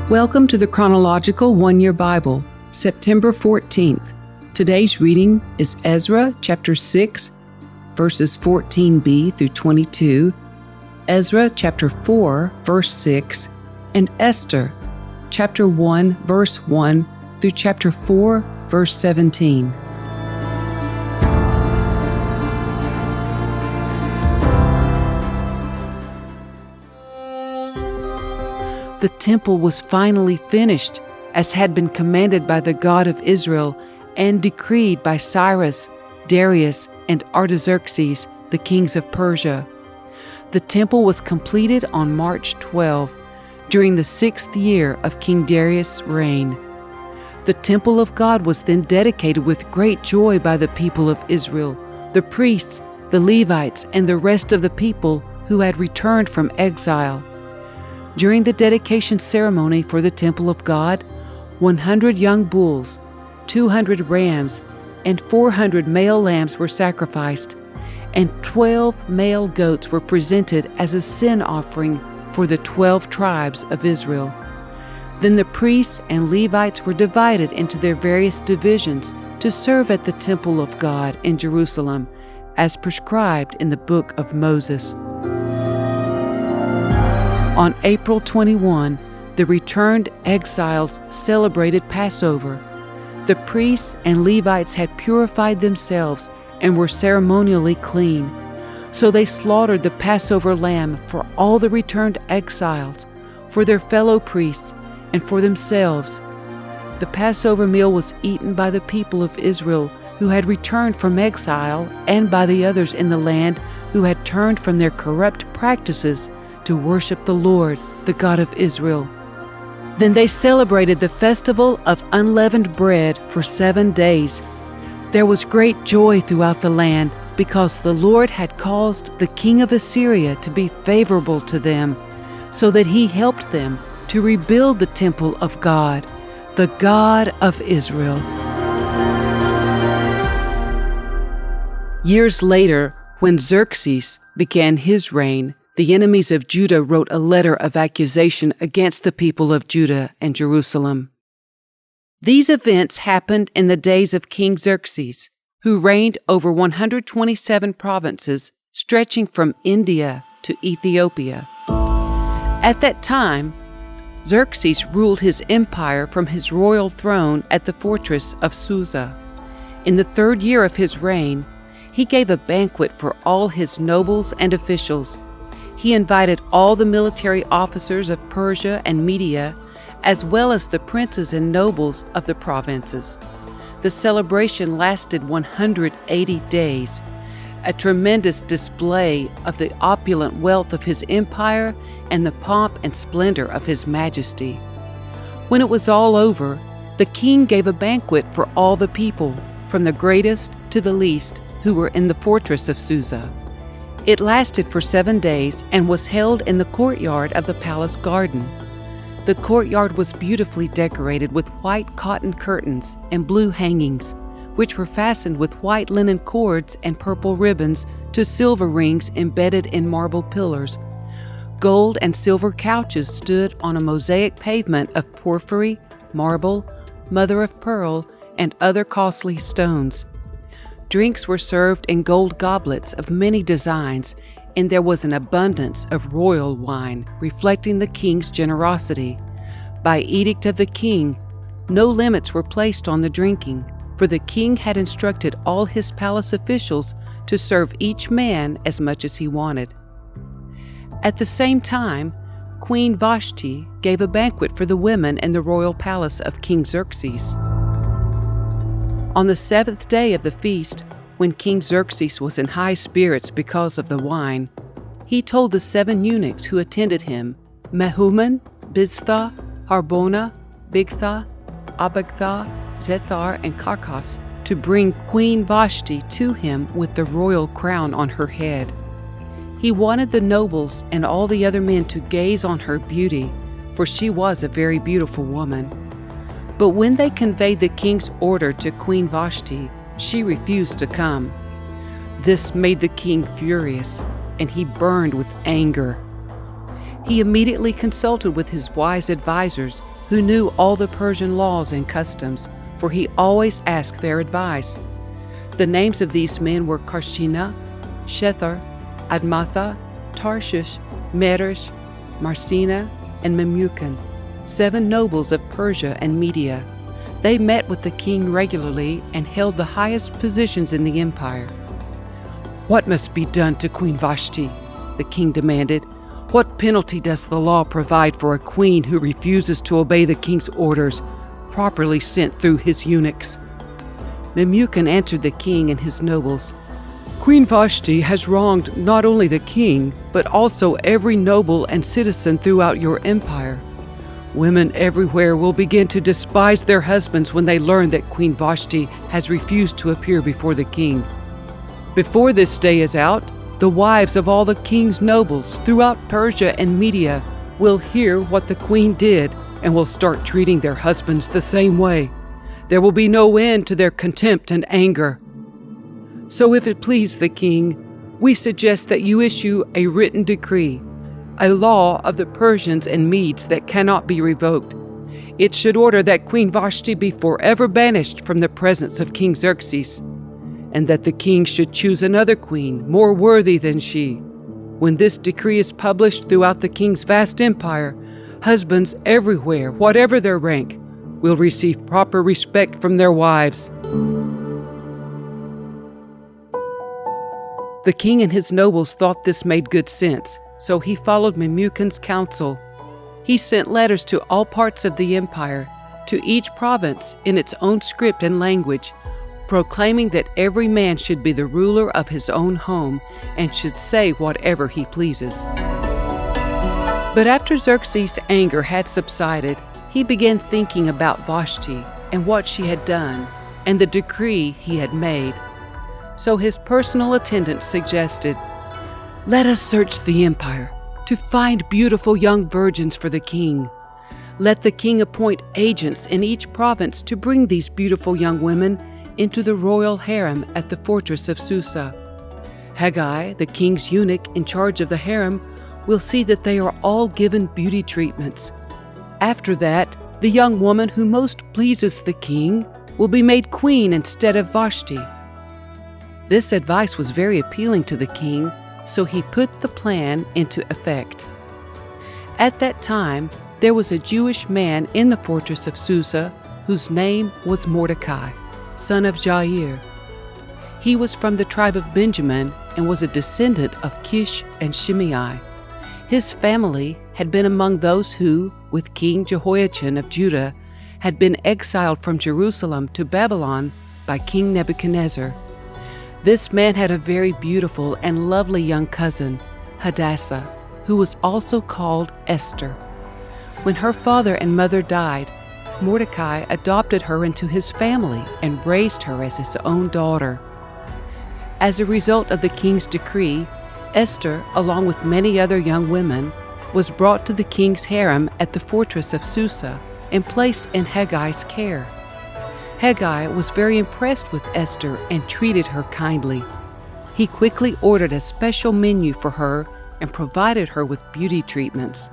Welcome to the Chronological One-Year Bible, September 14th. Today's reading is Ezra chapter 6, verses 14b through 22, Ezra chapter 4, verse 6, and Esther chapter 1, verse 1 through chapter 4, verse 17. The temple was finally finished, as had been commanded by the God of Israel and decreed by Cyrus, Darius, and Artaxerxes, the kings of Persia. The temple was completed on March 12, during the 6th year of King Darius' reign. The temple of God was then dedicated with great joy by the people of Israel, the priests, the Levites, and the rest of the people who had returned from exile. During the dedication ceremony for the temple of God, 100 young bulls, 200 rams, and 400 male lambs were sacrificed, and 12 male goats were presented as a sin offering for the 12 tribes of Israel. Then the priests and Levites were divided into their various divisions to serve at the temple of God in Jerusalem, as prescribed in the book of Moses. On April 21, the returned exiles celebrated Passover. The priests and Levites had purified themselves and were ceremonially clean. So they slaughtered the Passover lamb for all the returned exiles, for their fellow priests, and for themselves. The Passover meal was eaten by the people of Israel who had returned from exile and by the others in the land who had turned from their corrupt practices to worship the Lord, the God of Israel. Then they celebrated the festival of unleavened bread for 7 days. There was great joy throughout the land because the Lord had caused the king of Assyria to be favorable to them, so that he helped them to rebuild the temple of God, the God of Israel. Years later, when Xerxes began his reign, the enemies of Judah wrote a letter of accusation against the people of Judah and Jerusalem. These events happened in the days of King Xerxes, who reigned over 127 provinces stretching from India to Ethiopia. At that time, Xerxes ruled his empire from his royal throne at the fortress of Susa. In the 3rd year of his reign, he gave a banquet for all his nobles and officials. He invited all the military officers of Persia and Media, as well as the princes and nobles of the provinces. The celebration lasted 180 days, a tremendous display of the opulent wealth of his empire and the pomp and splendor of his majesty. When it was all over, the king gave a banquet for all the people, from the greatest to the least, who were in the fortress of Susa. It lasted for 7 days and was held in the courtyard of the palace garden. The courtyard was beautifully decorated with white cotton curtains and blue hangings, which were fastened with white linen cords and purple ribbons to silver rings embedded in marble pillars. Gold and silver couches stood on a mosaic pavement of porphyry, marble, mother of pearl, and other costly stones. Drinks were served in gold goblets of many designs, and there was an abundance of royal wine, reflecting the king's generosity. By edict of the king, no limits were placed on the drinking, for the king had instructed all his palace officials to serve each man as much as he wanted. At the same time, Queen Vashti gave a banquet for the women in the royal palace of King Xerxes. On the 7th day of the feast, when King Xerxes was in high spirits because of the wine, he told the 7 eunuchs who attended him, Mehuman, Biztha, Harbona, Bigtha, Abagtha, Zethar, and Carkas, to bring Queen Vashti to him with the royal crown on her head. He wanted the nobles and all the other men to gaze on her beauty, for she was a very beautiful woman. But when they conveyed the king's order to Queen Vashti, she refused to come. This made the king furious, and he burned with anger. He immediately consulted with his wise advisors who knew all the Persian laws and customs, for he always asked their advice. The names of these men were Karshina, Shethar, Admatha, Tarshish, Meresh, Marsina, and Memucan, 7 nobles of Persia and Media. They met with the king regularly and held the highest positions in the empire. "What must be done to Queen Vashti?" the king demanded. "What penalty does the law provide for a queen who refuses to obey the king's orders, properly sent through his eunuchs?" Memucan answered the king and his nobles, "Queen Vashti has wronged not only the king, but also every noble and citizen throughout your empire. Women everywhere will begin to despise their husbands when they learn that Queen Vashti has refused to appear before the king. Before this day is out, the wives of all the king's nobles throughout Persia and Media will hear what the queen did and will start treating their husbands the same way. There will be no end to their contempt and anger. So if it please the king, we suggest that you issue a written decree, a law of the Persians and Medes that cannot be revoked. It should order that Queen Vashti be forever banished from the presence of King Xerxes, and that the king should choose another queen more worthy than she. When this decree is published throughout the king's vast empire, husbands everywhere, whatever their rank, will receive proper respect from their wives." The king and his nobles thought this made good sense, so he followed Memucan's counsel. He sent letters to all parts of the empire, to each province in its own script and language, proclaiming that every man should be the ruler of his own home and should say whatever he pleases. But after Xerxes' anger had subsided, he began thinking about Vashti and what she had done and the decree he had made. So his personal attendant suggested, "Let us search the empire to find beautiful young virgins for the king. Let the king appoint agents in each province to bring these beautiful young women into the royal harem at the fortress of Susa. Haggai, the king's eunuch in charge of the harem, will see that they are all given beauty treatments. After that, the young woman who most pleases the king will be made queen instead of Vashti." This advice was very appealing to the king, so he put the plan into effect. At that time, there was a Jewish man in the fortress of Susa whose name was Mordecai, son of Jair. He was from the tribe of Benjamin and was a descendant of Kish and Shimei. His family had been among those who, with King Jehoiachin of Judah, had been exiled from Jerusalem to Babylon by King Nebuchadnezzar. This man had a very beautiful and lovely young cousin, Hadassah, who was also called Esther. When her father and mother died, Mordecai adopted her into his family and raised her as his own daughter. As a result of the king's decree, Esther, along with many other young women, was brought to the king's harem at the fortress of Susa and placed in Haggai's care. Haggai was very impressed with Esther and treated her kindly. He quickly ordered a special menu for her and provided her with beauty treatments.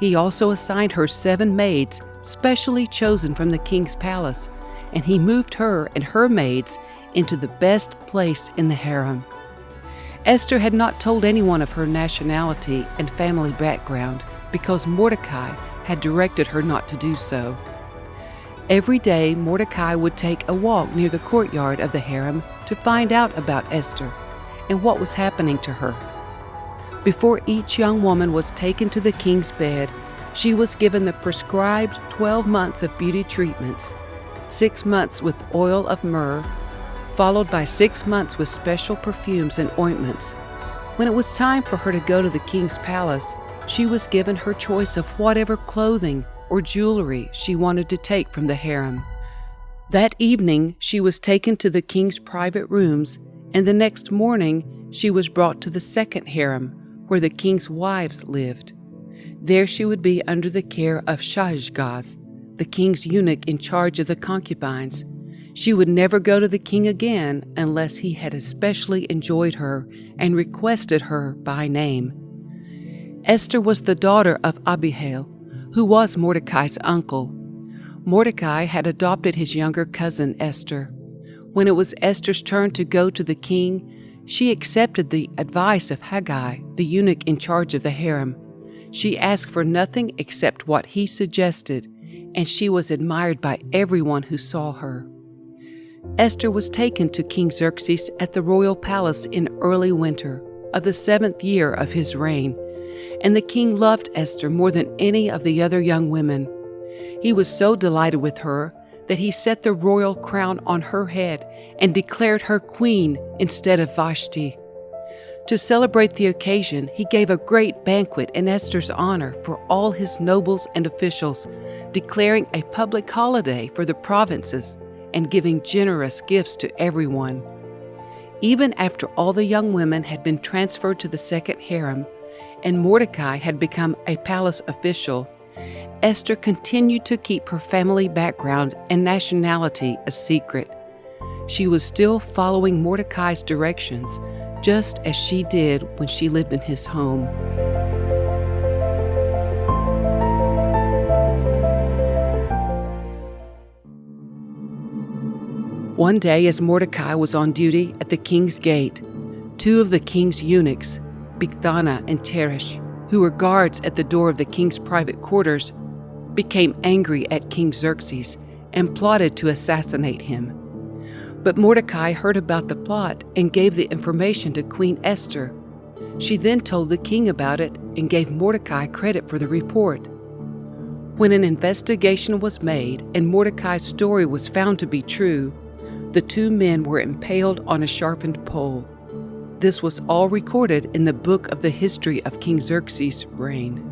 He also assigned her 7 maids specially chosen from the king's palace, and he moved her and her maids into the best place in the harem. Esther had not told anyone of her nationality and family background because Mordecai had directed her not to do so. Every day, Mordecai would take a walk near the courtyard of the harem to find out about Esther and what was happening to her. Before each young woman was taken to the king's bed, she was given the prescribed 12 months of beauty treatments, 6 months with oil of myrrh, followed by 6 months with special perfumes and ointments. When it was time for her to go to the king's palace, she was given her choice of whatever clothing or jewelry she wanted to take from the harem. That evening, she was taken to the king's private rooms, and the next morning, she was brought to the second harem, where the king's wives lived. There she would be under the care of Shashgaz, the king's eunuch in charge of the concubines. She would never go to the king again unless he had especially enjoyed her and requested her by name. Esther was the daughter of Abihail, who was Mordecai's uncle. Mordecai had adopted his younger cousin Esther. When it was Esther's turn to go to the king, she accepted the advice of Haggai, the eunuch in charge of the harem. She asked for nothing except what he suggested, and she was admired by everyone who saw her. Esther was taken to King Xerxes at the royal palace in early winter of the 7th year of his reign, and the king loved Esther more than any of the other young women. He was so delighted with her that he set the royal crown on her head and declared her queen instead of Vashti. To celebrate the occasion, he gave a great banquet in Esther's honor for all his nobles and officials, declaring a public holiday for the provinces and giving generous gifts to everyone. Even after all the young women had been transferred to the second harem and Mordecai had become a palace official, Esther continued to keep her family background and nationality a secret. She was still following Mordecai's directions, just as she did when she lived in his home. One day, as Mordecai was on duty at the king's gate, 2 of the king's eunuchs, Bigthana and Teresh, who were guards at the door of the king's private quarters, became angry at King Xerxes and plotted to assassinate him. But Mordecai heard about the plot and gave the information to Queen Esther. She then told the king about it and gave Mordecai credit for the report. When an investigation was made and Mordecai's story was found to be true, the 2 men were impaled on a sharpened pole. This was all recorded in the book of the history of King Xerxes' reign.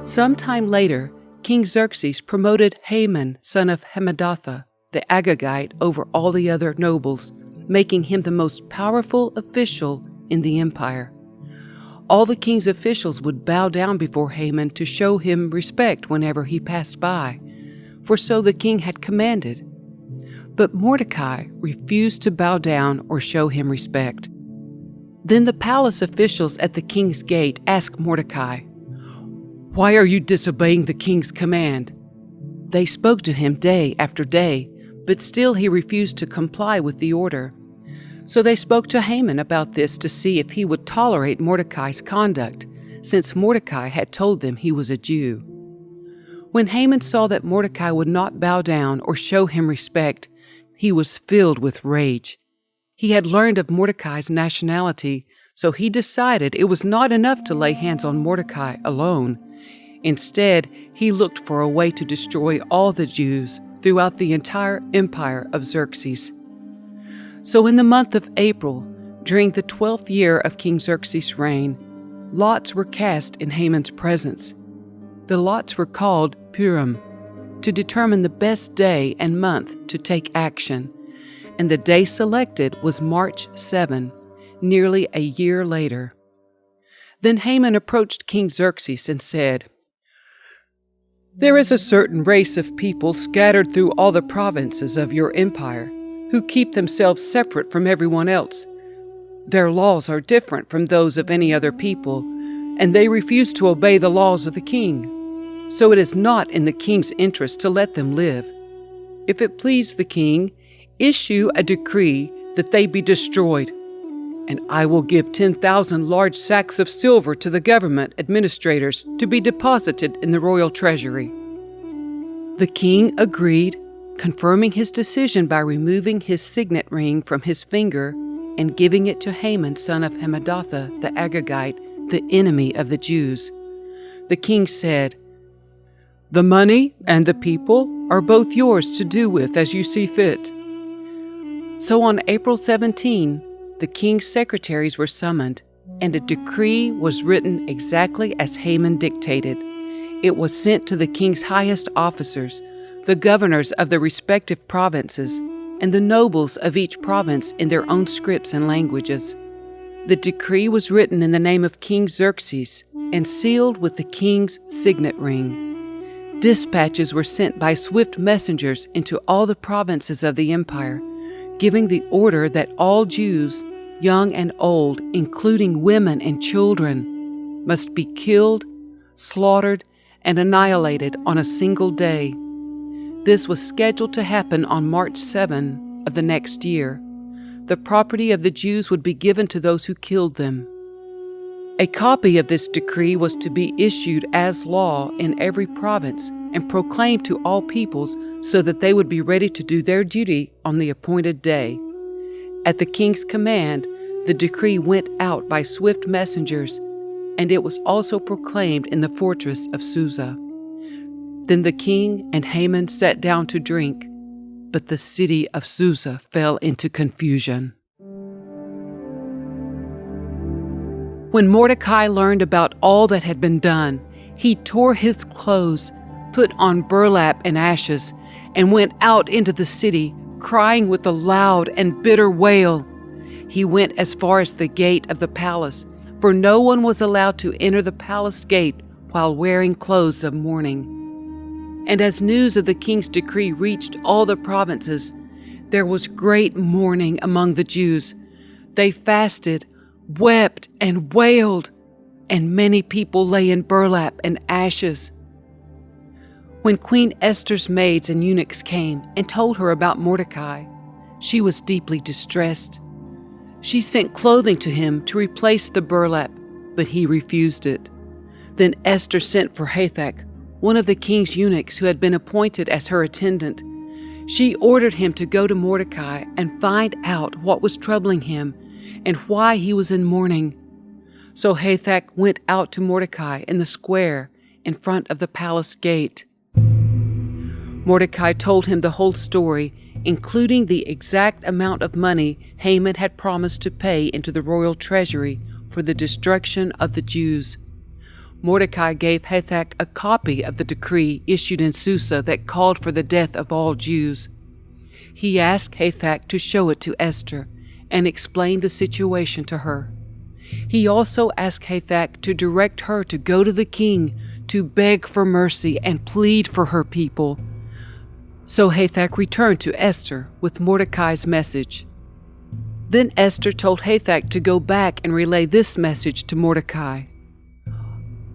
Sometime later, King Xerxes promoted Haman, son of Hammedatha, the Agagite, over all the other nobles, making him the most powerful official in the empire. All the king's officials would bow down before Haman to show him respect whenever he passed by, for so the king had commanded. But Mordecai refused to bow down or show him respect. Then the palace officials at the king's gate asked Mordecai, "Why are you disobeying the king's command?" They spoke to him day after day, but still he refused to comply with the order. So they spoke to Haman about this to see if he would tolerate Mordecai's conduct, since Mordecai had told them he was a Jew. When Haman saw that Mordecai would not bow down or show him respect, he was filled with rage. He had learned of Mordecai's nationality, so he decided it was not enough to lay hands on Mordecai alone. Instead, he looked for a way to destroy all the Jews throughout the entire empire of Xerxes. So in the month of April, during the 12th year of King Xerxes' reign, lots were cast in Haman's presence. The lots were called Purim, to determine the best day and month to take action, and the day selected was March 7, nearly a year later. Then Haman approached King Xerxes and said, "There is a certain race of people scattered through all the provinces of your empire, who keep themselves separate from everyone else. Their laws are different from those of any other people, and they refuse to obey the laws of the king. So it is not in the king's interest to let them live. If it please the king, issue a decree that they be destroyed, and I will give 10,000 large sacks of silver to the government administrators to be deposited in the royal treasury." The king agreed, confirming his decision by removing his signet ring from his finger and giving it to Haman, son of Hammedatha, the Agagite, the enemy of the Jews. The king said, "The money and the people are both yours to do with as you see fit." So on April 17, the king's secretaries were summoned, and a decree was written exactly as Haman dictated. It was sent to the king's highest officers, the governors of the respective provinces, and the nobles of each province in their own scripts and languages. The decree was written in the name of King Xerxes and sealed with the king's signet ring. Dispatches were sent by swift messengers into all the provinces of the empire, giving the order that all Jews, young and old, including women and children, must be killed, slaughtered, and annihilated on a single day. This was scheduled to happen on March 7 of the next year. The property of the Jews would be given to those who killed them. A copy of this decree was to be issued as law in every province and proclaimed to all peoples so that they would be ready to do their duty on the appointed day. At the king's command, the decree went out by swift messengers, and it was also proclaimed in the fortress of Susa. Then the king and Haman sat down to drink, but the city of Susa fell into confusion. When Mordecai learned about all that had been done, he tore his clothes, put on burlap and ashes, and went out into the city, crying with a loud and bitter wail. He went as far as the gate of the palace, for no one was allowed to enter the palace gate while wearing clothes of mourning. And as news of the king's decree reached all the provinces, there was great mourning among the Jews. They fasted, wept, and wailed, and many people lay in burlap and ashes. When Queen Esther's maids and eunuchs came and told her about Mordecai, she was deeply distressed. She sent clothing to him to replace the burlap, but he refused it. Then Esther sent for Hathach, one of the king's eunuchs who had been appointed as her attendant. She ordered him to go to Mordecai and find out what was troubling him and why he was in mourning. So Hathach went out to Mordecai in the square in front of the palace gate. Mordecai told him the whole story, including the exact amount of money Haman had promised to pay into the royal treasury for the destruction of the Jews. Mordecai gave Hathach a copy of the decree issued in Susa that called for the death of all Jews. He asked Hathach to show it to Esther and explain the situation to her. He also asked Hathach to direct her to go to the king to beg for mercy and plead for her people. So Hathach returned to Esther with Mordecai's message. Then Esther told Hathach to go back and relay this message to Mordecai.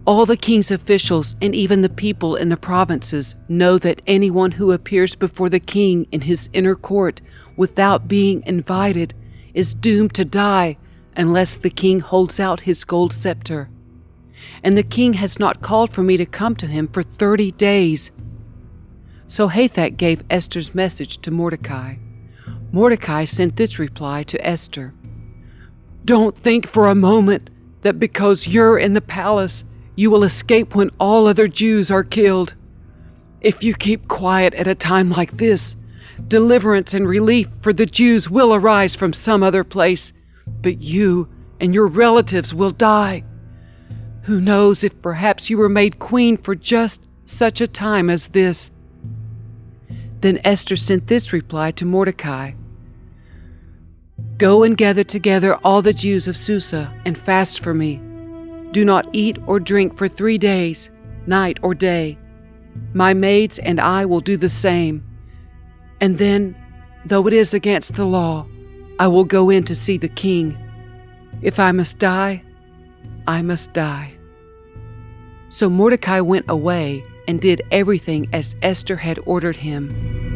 All the king's officials and even the people in the provinces know that anyone who appears before the king in his inner court without being invited is doomed to die unless the king holds out his gold scepter. And the king has not called for me to come to him for 30 days. So Hathach gave Esther's message to Mordecai. Mordecai sent this reply to Esther. Don't think for a moment that because you're in the palace, you will escape when all other Jews are killed. If you keep quiet at a time like this, deliverance and relief for the Jews will arise from some other place, but you and your relatives will die. Who knows if perhaps you were made queen for just such a time as this? Then Esther sent this reply to Mordecai. Go and gather together all the Jews of Susa and fast for me. Do not eat or drink for 3 days, night or day. My maids and I will do the same. And then, though it is against the law, I will go in to see the king. If I must die, I must die. So Mordecai went away and did everything as Esther had ordered him.